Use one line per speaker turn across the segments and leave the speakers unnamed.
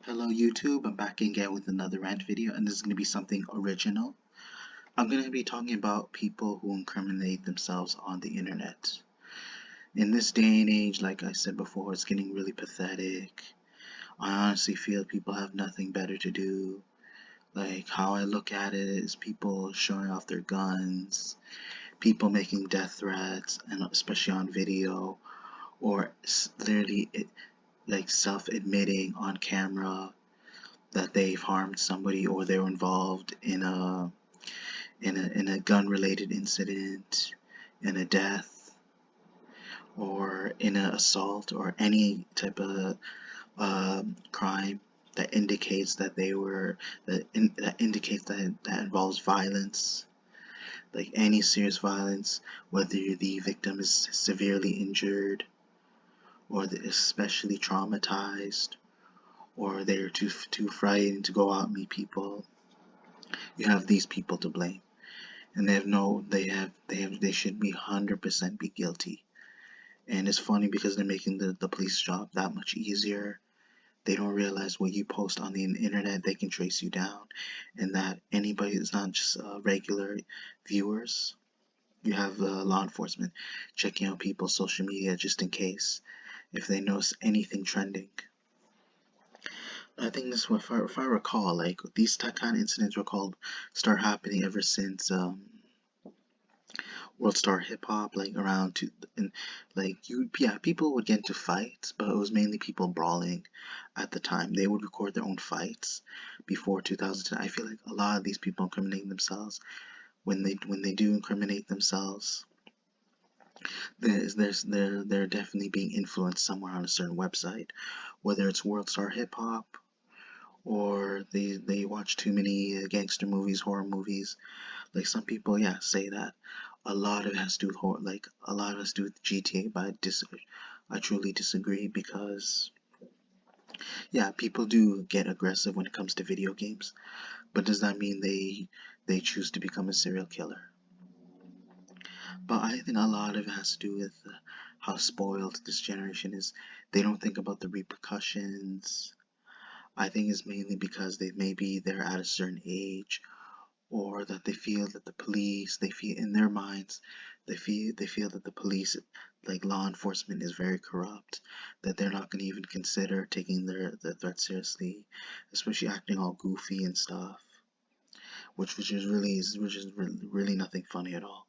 Hello YouTube, I'm back again with another rant video, and this is going to be something original. I'm going to be talking about people who incriminate themselves on the internet. In this day and age, like I said before, it's getting really pathetic. I honestly feel people have nothing better to do. Like, how I look at it is people showing off their guns, people making death threats, and especially on video, or literally like self-admitting on camera that they've harmed somebody or they're involved in a gun related incident, in a death, or in an assault, or any type of crime that indicates that that indicates that involves violence, like any serious violence, whether the victim is severely injured or especially traumatized, or they're too frightened to go out and meet people. You have these people to blame, and they should be 100% be guilty. And it's funny because they're making the police job that much easier. They don't realize when you post on the internet, they can trace you down, and that anybody is not just regular viewers. You have law enforcement checking out people's social media just in case if they notice anything trending. I think this, if I recall, like these kind of incidents were called start happening ever since World Star Hip Hop, like around two, and like yeah, people would get into fights, but it was mainly people brawling at the time. They would record their own fights before 2010. I feel like a lot of these people incriminate themselves. When they do incriminate themselves, they're definitely being influenced somewhere on a certain website, whether it's World Star Hip Hop, or they watch too many gangster movies, horror movies. Like some people, yeah, say that. A lot of it has to do with horror, like a lot of it has to do with GTA, but I truly disagree because yeah, people do get aggressive when it comes to video games, but does that mean they choose to become a serial killer? But I think a lot of it has to do with how spoiled this generation is. They don't think about the repercussions. I think it's mainly because they're at a certain age, or that they feel that the police, they feel in their minds, they feel that the police, like law enforcement, is very corrupt, that they're not going to even consider taking their threat seriously, especially acting all goofy and stuff, which is really nothing funny at all.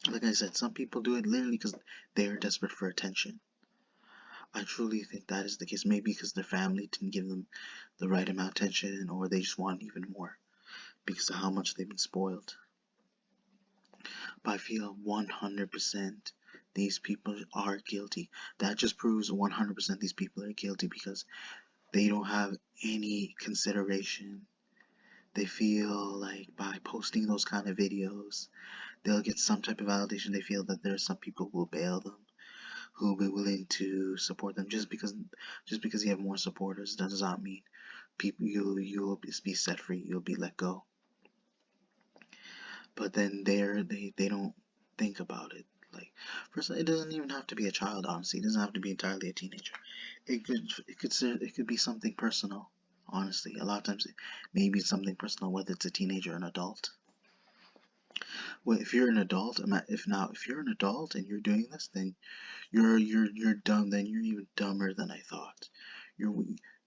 Like I said, some people do it literally because they are desperate for attention. I truly think that is the case. Maybe because their family didn't give them the right amount of attention, or they just want even more because of how much they've been spoiled. But I feel 100% these people are guilty. That just proves 100% these people are guilty because they don't have any consideration. They feel like by posting those kind of videos, they'll get some type of validation. They feel that there's some people who will bail them, who will be willing to support them. Just because you have more supporters does not mean people you'll be set free. You'll be let go. But then they don't think about it. Like, first, it doesn't even have to be a child. Honestly, it doesn't have to be entirely a teenager. It could be something personal. Honestly, a lot of times maybe it's something personal, whether it's a teenager or an adult. Well, if you're an adult, if you're an adult and you're doing this, then you're dumb. Then you're even dumber than I thought. You're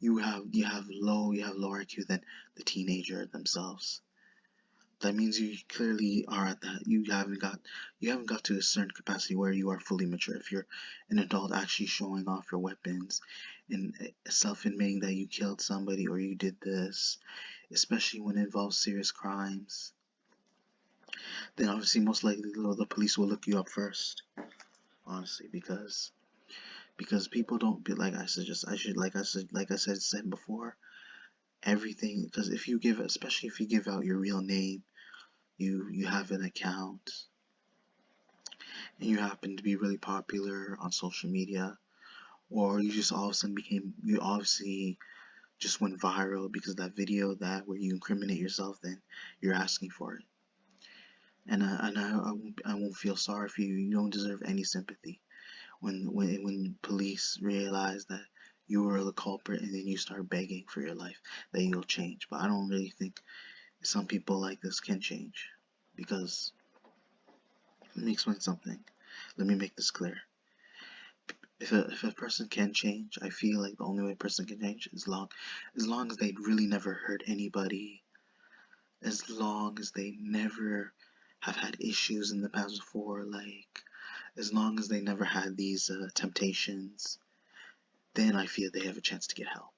you have lower IQ than the teenager themselves. That means you clearly are at that. You haven't got to a certain capacity where you are fully mature. If you're an adult actually showing off your weapons and self-admitting that you killed somebody or you did this, especially when it involves serious crimes, then obviously most likely the police will look you up first. Honestly, because people don't be like I should like I said before, everything, because if you give, especially if you give out your real name, you have an account, and you happen to be really popular on social media, or you just all of a sudden you obviously just went viral because of that video that where you incriminate yourself, then you're asking for it. And I won't feel sorry for you. You don't deserve any sympathy when police realize that you were the culprit and then you start begging for your life that you'll change. But I don't really think some people like this can change, because let me explain something. Let me make this clear. If a person can change, I feel like the only way a person can change is as long as they really never hurt anybody, as long as they never have had issues in the past before, like as long as they never had these temptations, then I feel they have a chance to get help.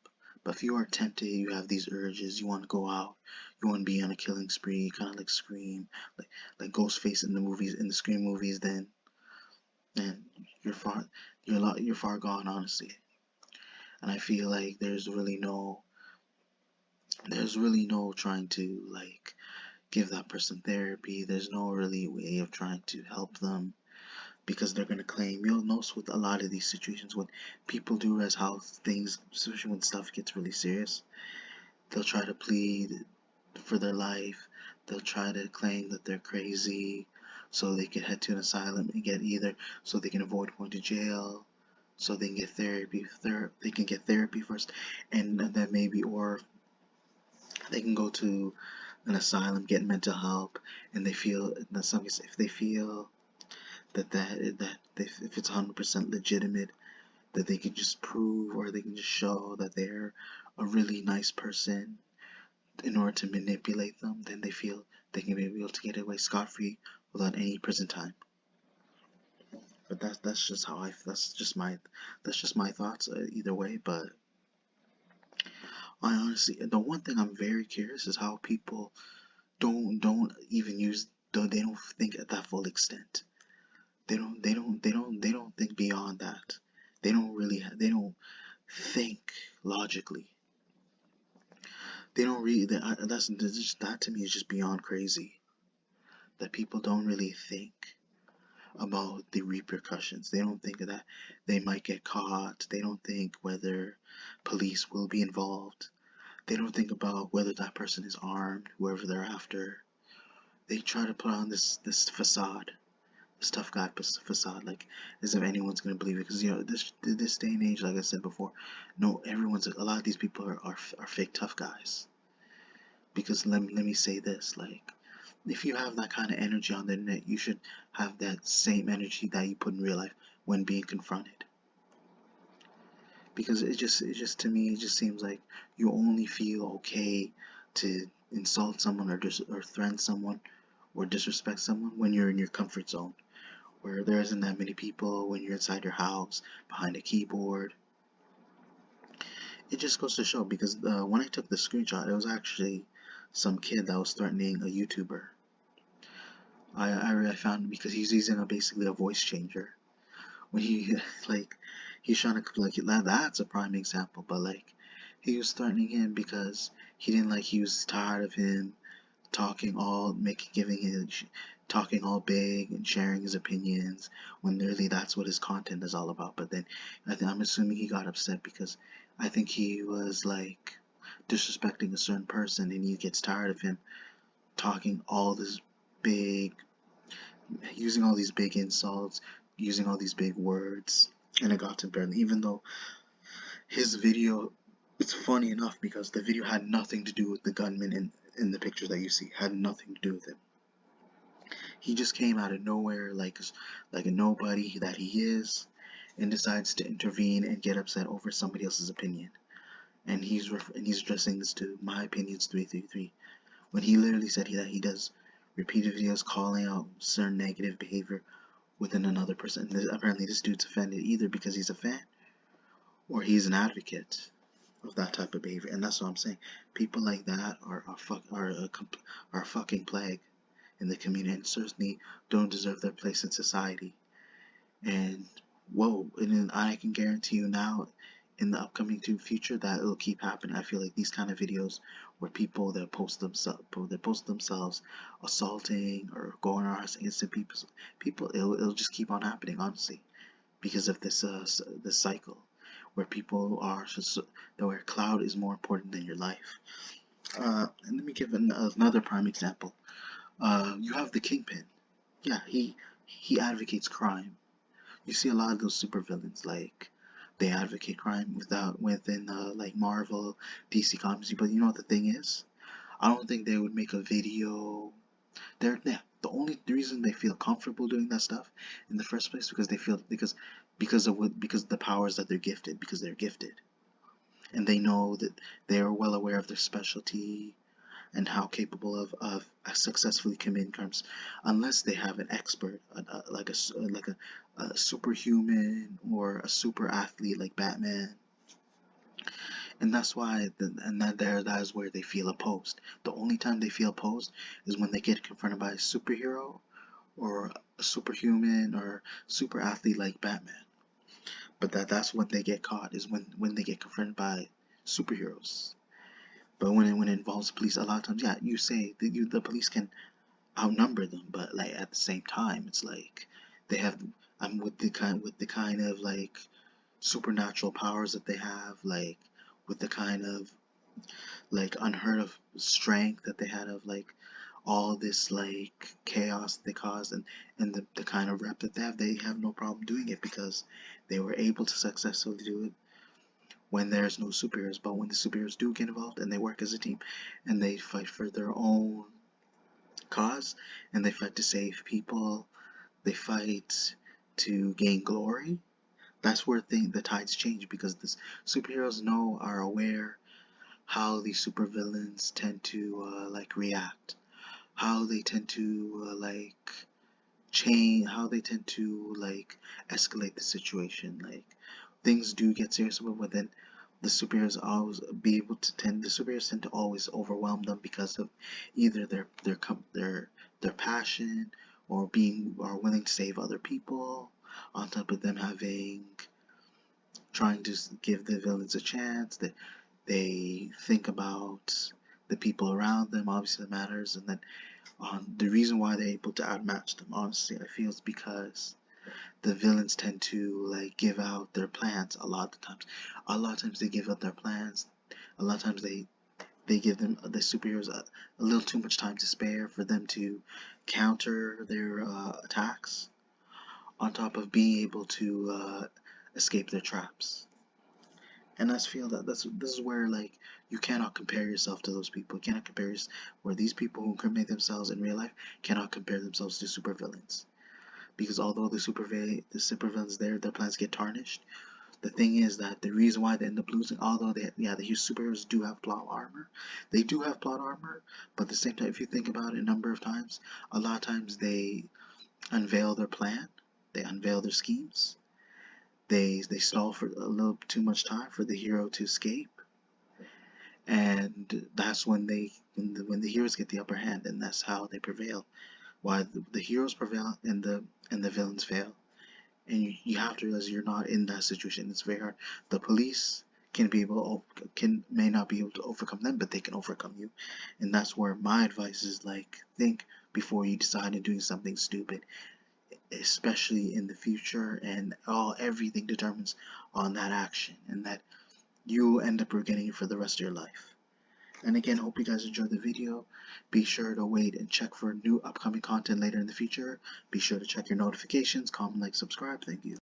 But if you are tempted, you have these urges, you want to go out, you want to be on a killing spree, kind of like Scream, like Ghostface in the movies, in the Scream movies, then you're you're far gone, honestly. And I feel like there's really no trying to like give that person therapy. There's no really way of trying to help them, because they're gonna claim. You'll notice with a lot of these situations when people do as how things, especially when stuff gets really serious, they'll try to plead for their life. They'll try to claim that they're crazy so they can head to an asylum and get either so they can avoid going to jail, so they can get therapy. They can get therapy first, and then maybe, or they can go to an asylum, get mental help, and they feel in some cases, if they feel if it's 100% legitimate, that they can just prove or they can just show that they're a really nice person in order to manipulate them, then they feel they can be able to get away scot-free without any prison time. But that's just how that's just my thoughts either way. But I honestly, the one thing I'm very curious is how people don't even use, they don't think at that full extent. They don't think beyond that. They don't think logically. They don't really, that's just, that to me is just beyond crazy. That people don't really think about the repercussions. They don't think of that they might get caught. They don't think whether police will be involved. They don't think about whether that person is armed, whoever they're after. They try to put on this facade, this tough guy facade, like as if anyone's gonna believe it. Because this day and age, like I said before, no, a lot of these people are fake tough guys. Because let me say this, like, if you have that kind of energy on the internet, you should have that same energy that you put in real life when being confronted. Because it just to me, it just seems like you only feel okay to insult someone or threaten someone or disrespect someone when you're in your comfort zone, where there isn't that many people, when you're inside your house behind a keyboard. It just goes to show, because when I took the screenshot, it was actually some kid that was threatening a YouTuber. I found, because he's using basically a voice changer. When he like he's trying to, like, that's a prime example. But like, he was threatening him because he was tired of him talking all talking all big and sharing his opinions, when really that's what his content is all about. But then I'm assuming he got upset because I think he was like disrespecting a certain person, and he gets tired of him talking all this big, using all these big insults, using all these big words. And it got to him, even though his video, it's funny enough because the video had nothing to do with the gunman in the pictures that you see, had nothing to do with him. He just came out of nowhere, like a nobody that he is, and decides to intervene and get upset over somebody else's opinion. And he's addressing this to My Opinions 333, when he literally said that he does repeated videos calling out certain negative behavior within another person. Apparently this dude's offended either because he's a fan or he's an advocate of that type of behavior. And that's what I'm saying. People like that are a fucking plague in the community, and certainly don't deserve their place in society. And whoa, and I can guarantee you now, in the upcoming future, that it'll keep happening. I feel like these kind of videos where people that post themselves assaulting or going around against people, it'll just keep on happening, honestly, because of this cycle where people are just, where cloud is more important than your life. And let me give another prime example. You have the Kingpin. Yeah, he advocates crime. You see a lot of those supervillains like they advocate crime within like Marvel, DC Comics. But you know what the thing is? I don't think they would make a video. The reason they feel comfortable doing that stuff in the first place because they feel because of the powers that they're gifted, because they're gifted, and they know that they are well aware of their specialty and how capable of successfully committing crimes, unless they have an expert, a superhuman or a super athlete like Batman. And that's why, that is where they feel opposed. The only time they feel opposed is when they get confronted by a superhero or a superhuman or super athlete like Batman. But that's when they get caught, is when they get confronted by superheroes. But when it involves police, a lot of times, yeah, you say that the police can outnumber them, but like at the same time, it's like they have, with the kind of like supernatural powers that they have, like with the kind of like unheard of strength that they had, of like all this like chaos that they caused, and the kind of rep that they have no problem doing it because they were able to successfully do it when there's no superheroes. But when the superheroes do get involved and they work as a team and they fight for their own cause and they fight to save people, they fight to gain glory, that's where the tides change, because the superheroes are aware how these supervillains tend to like react, how they tend to like change, how they tend to like escalate the situation. Like things do get serious, but then the superheroes always be able to tend. The superheroes tend to always overwhelm them because of either their passion or willing to save other people. On top of them trying to give the villains a chance, that they think about the people around them. Obviously, that matters, and then the reason why they're able to outmatch them, honestly, I feel, is because the villains tend to like give out their plans a lot of times. A lot of times they give out their plans. A lot of times they give them, the superheroes, a little too much time to spare for them to counter their attacks, on top of being able to escape their traps. And I feel that this is where like you cannot compare yourself to those people. You cannot compare where these people who incriminate themselves in real life cannot compare themselves to supervillains. Because although the supervillains, their plans get tarnished, the thing is that the reason why they end up losing, although the superheroes do have plot armor, they do have plot armor, but at the same time, if you think about it a number of times, a lot of times they unveil their plan, they unveil their schemes, they stall for a little too much time for the hero to escape, and that's when when the heroes get the upper hand, and that's how they prevail. Why the heroes prevail and the villains fail. And you have to realize you're not in that situation. It's very hard. The police may not be able to overcome them, but they can overcome you. And that's where my advice is, like, think before you decide on doing something stupid, especially in the future, and everything determines on that action, and that you end up regretting it for the rest of your life. And again, hope you guys enjoyed the video. Be sure to wait and check for new upcoming content later in the future. Be sure to check your notifications, comment, like, subscribe. Thank you.